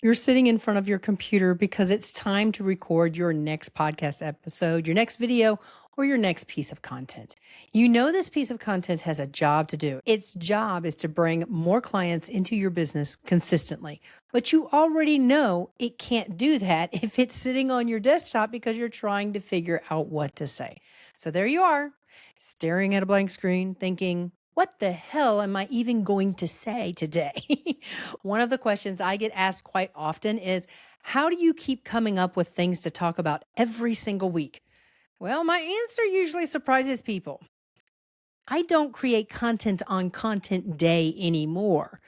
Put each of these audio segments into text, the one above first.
You're sitting in front of your computer because it's time to record your next podcast episode, your next video, or your next piece of content. You know, this piece of content has a job to do. Its job is to bring more clients into your business consistently. But you already know it can't do that if it's sitting on your desktop because you're trying to figure out what to say. So there you are, staring at a blank screen, thinking, what the hell am I even going to say today? One of the questions I get asked quite often is, how do you keep coming up with things to talk about every single week? Well, my answer usually surprises people. I don't create content on content day anymore.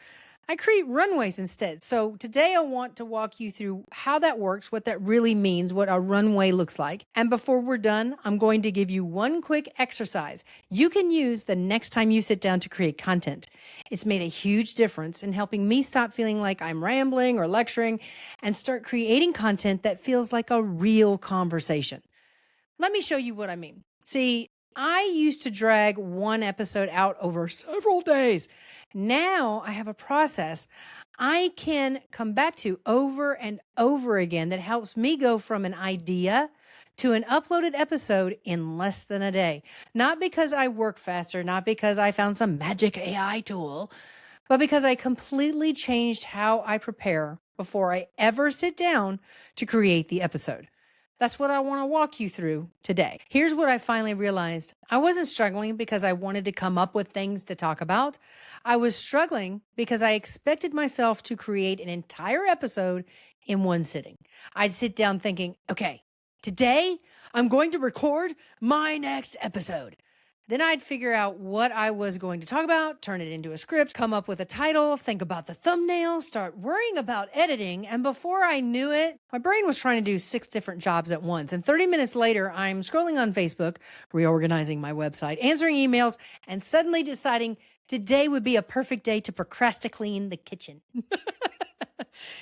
I create runways instead. So today I want to walk you through how that works, what that really means, what a runway looks like. And before we're done, I'm going to give you one quick exercise you can use the next time you sit down to create content. It's made a huge difference in helping me stop feeling like I'm rambling or lecturing and start creating content that feels like a real conversation. Let me show you what I mean. See, I used to drag one episode out over several days. Now I have a process I can come back to over and over again that helps me go from an idea to an uploaded episode in less than a day. Not because I work faster, not because I found some magic AI tool, but because I completely changed how I prepare before I ever sit down to create the episode. That's what I want to walk you through today. Here's what I finally realized. I wasn't struggling because I wanted to come up with things to talk about. I was struggling because I expected myself to create an entire episode in one sitting. I'd sit down thinking, okay, today I'm going to record my next episode. Then I'd figure out what I was going to talk about, turn it into a script, come up with a title, think about the thumbnail, start worrying about editing. And before I knew it, my brain was trying to do 6 different jobs at once. And 30 minutes later, I'm scrolling on Facebook, reorganizing my website, answering emails, and suddenly deciding today would be a perfect day to procrastinate the kitchen.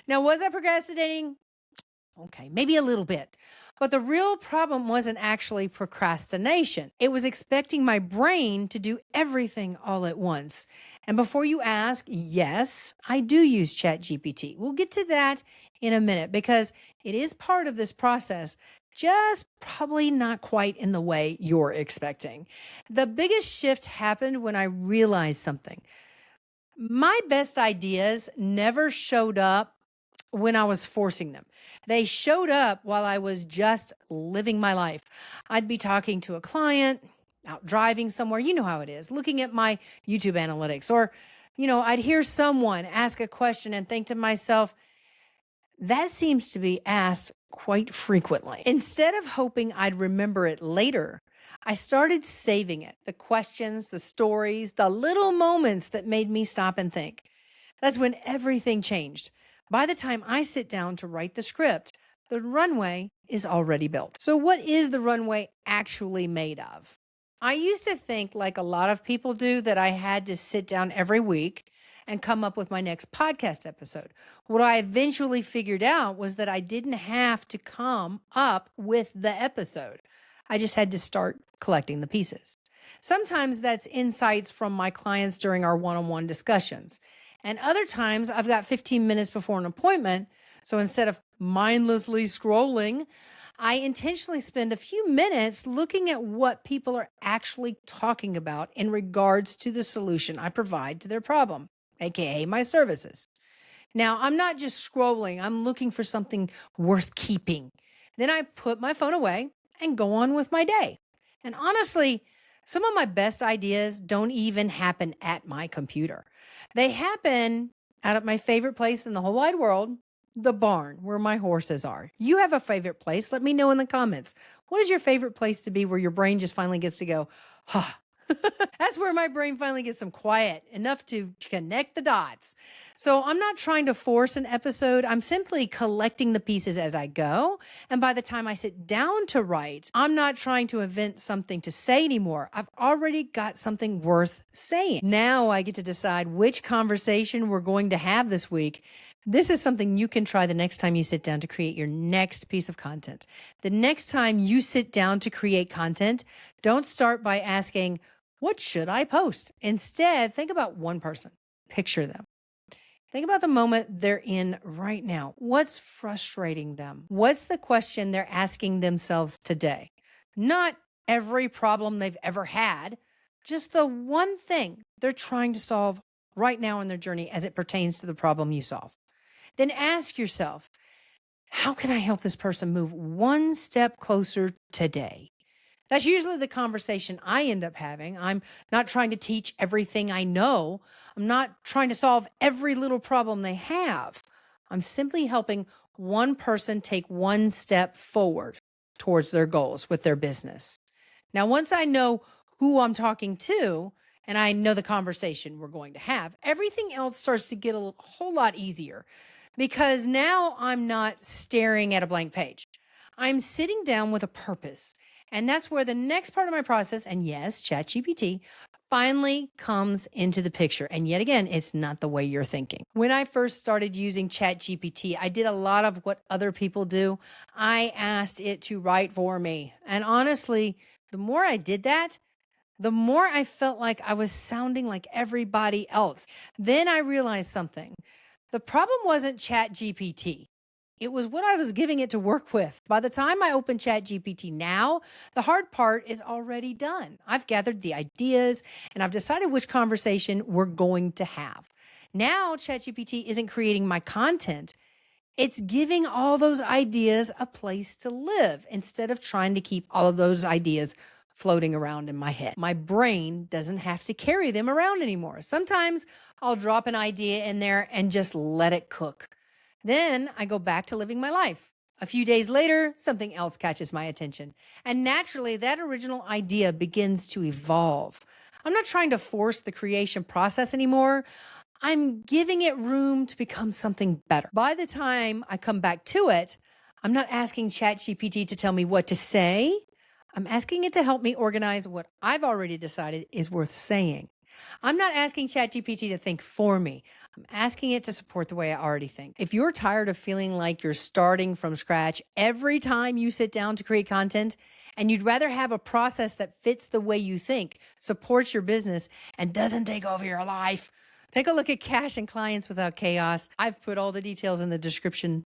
Now, was I procrastinating? Okay, maybe a little bit. But the real problem wasn't actually procrastination. It was expecting my brain to do everything all at once. And before you ask, yes, I do use ChatGPT. We'll get to that in a minute because it is part of this process, just probably not quite in the way you're expecting. The biggest shift happened when I realized something. My best ideas never showed up when I was forcing them. They showed up while I was just living my life. I'd be talking to a client, out driving somewhere, you know how it is, looking at my YouTube analytics, or, I'd hear someone ask a question and think to myself, that seems to be asked quite frequently. Instead of hoping I'd remember it later, I started saving it, the questions, the stories, the little moments that made me stop and think. That's when everything changed. By the time I sit down to write the script, the runway is already built. So, what is the runway actually made of? I used to think, like a lot of people do, that I had to sit down every week and come up with my next podcast episode. What I eventually figured out was that I didn't have to come up with the episode. I just had to start collecting the pieces. Sometimes that's insights from my clients during our one on one discussions. And other times I've got 15 minutes before an appointment. So instead of mindlessly scrolling, I intentionally spend a few minutes looking at what people are actually talking about in regards to the solution I provide to their problem, AKA my services. Now, I'm not just scrolling, I'm looking for something worth keeping. Then I put my phone away and go on with my day. And honestly, some of my best ideas don't even happen at my computer. They happen out at my favorite place in the whole wide world, the barn where my horses are. You have a favorite place? Let me know in the comments. What is your favorite place to be where your brain just finally gets to go, ha? That's where my brain finally gets some quiet, enough to connect the dots. So I'm not trying to force an episode. I'm simply collecting the pieces as I go. And by the time I sit down to write, I'm not trying to invent something to say anymore. I've already got something worth saying. Now I get to decide which conversation we're going to have this week. This is something you can try the next time you sit down to create your next piece of content. The next time you sit down to create content, don't start by asking, what should I post? Instead, think about one person. Picture them. Think about the moment they're in right now. What's frustrating them? What's the question they're asking themselves today? Not every problem they've ever had, just the one thing they're trying to solve right now in their journey as it pertains to the problem you solve. Then ask yourself, how can I help this person move one step closer today? That's usually the conversation I end up having. I'm not trying to teach everything I know. I'm not trying to solve every little problem they have. I'm simply helping one person take one step forward towards their goals with their business. Now, once I know who I'm talking to and I know the conversation we're going to have, everything else starts to get a whole lot easier because now I'm not staring at a blank page. I'm sitting down with a purpose. And that's where the next part of my process, and yes, ChatGPT, finally comes into the picture. And yet again, it's not the way you're thinking. When I first started using ChatGPT, I did a lot of what other people do. I asked it to write for me. And honestly, the more I did that, the more I felt like I was sounding like everybody else. Then I realized something. The problem wasn't ChatGPT. It was what I was giving it to work with. By the time I open ChatGPT now, the hard part is already done. I've gathered the ideas and I've decided which conversation we're going to have. Now, ChatGPT isn't creating my content. It's giving all those ideas a place to live instead of trying to keep all of those ideas floating around in my head. My brain doesn't have to carry them around anymore. Sometimes I'll drop an idea in there and just let it cook. Then I go back to living my life. A few days later, something else catches my attention. And naturally, that original idea begins to evolve. I'm not trying to force the creation process anymore. I'm giving it room to become something better. By the time I come back to it, I'm not asking ChatGPT to tell me what to say. I'm asking it to help me organize what I've already decided is worth saying. I'm not asking ChatGPT to think for me. I'm asking it to support the way I already think. If you're tired of feeling like you're starting from scratch every time you sit down to create content, and you'd rather have a process that fits the way you think, supports your business, and doesn't take over your life, take a look at Cash and Clients Without Chaos. I've put all the details in the description